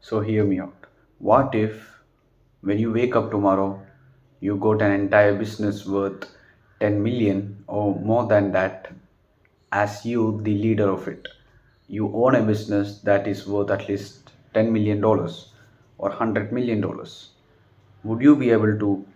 So hear me out. What if when you wake up tomorrow, you got an entire business worth 10 million or more than that as you the leader of it? You own a business that is worth at least $10 million or $100 million. Would you be able to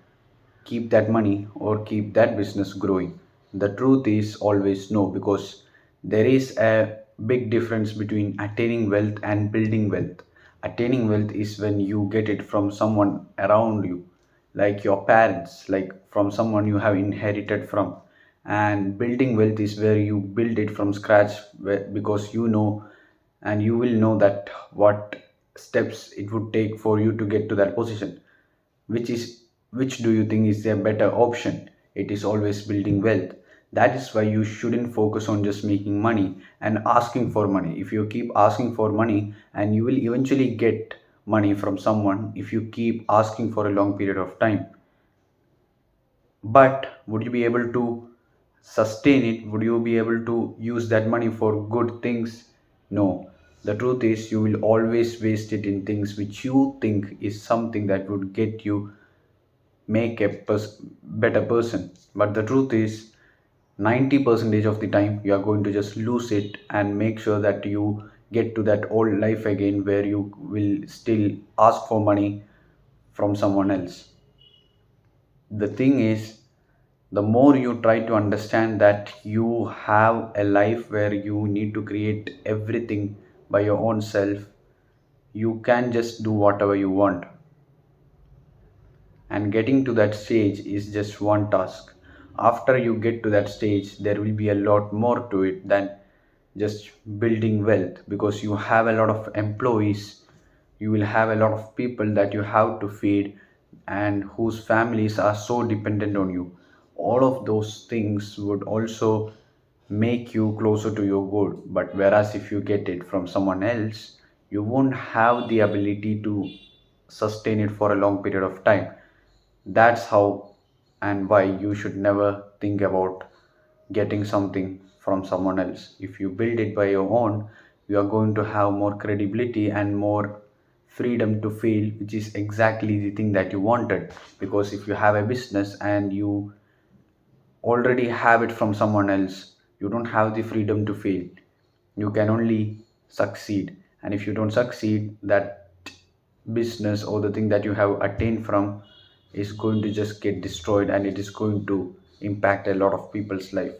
keep that money or keep that business growing? The truth is always no, because there is a big difference between attaining wealth and building wealth. Attaining wealth is when you get it from someone around you, like your parents, like from someone you have inherited from. And building wealth is where you build it from scratch, because you know, and you will know that what steps it would take for you to get to that position. Which do you think is a better option? It is always building wealth. That is why you shouldn't focus on just making money and asking for money. If you keep asking for money, and you will eventually get money from someone if you keep asking for a long period of time. But would you be able to sustain it? Would you be able to use that money for good things? No. The truth is you will always waste it in things which you think is something that would get you make a better person. But the truth is 90% of the time you are going to just lose it and make sure that you get to that old life again where you will still ask for money from someone else. The thing is, the more you try to understand that you have a life where you need to create everything by your own self, you can just do whatever you want. And getting to that stage is just one task. After you get to that stage, there will be a lot more to it than just building wealth, because you have a lot of employees, you will have a lot of people that you have to feed and whose families are so dependent on you. All of those things would also make you closer to your goal. But whereas if you get it from someone else, you won't have the ability to sustain it for a long period of time. That's how and why you should never think about getting something from someone else. If you build it by your own, you are going to have more credibility and more freedom to fail, which is exactly the thing that you wanted. Because if you have a business and you already have it from someone else, you don't have the freedom to fail. You can only succeed. And if you don't succeed, that business or the thing that you have attained from is going to just get destroyed, and it is going to impact a lot of people's life.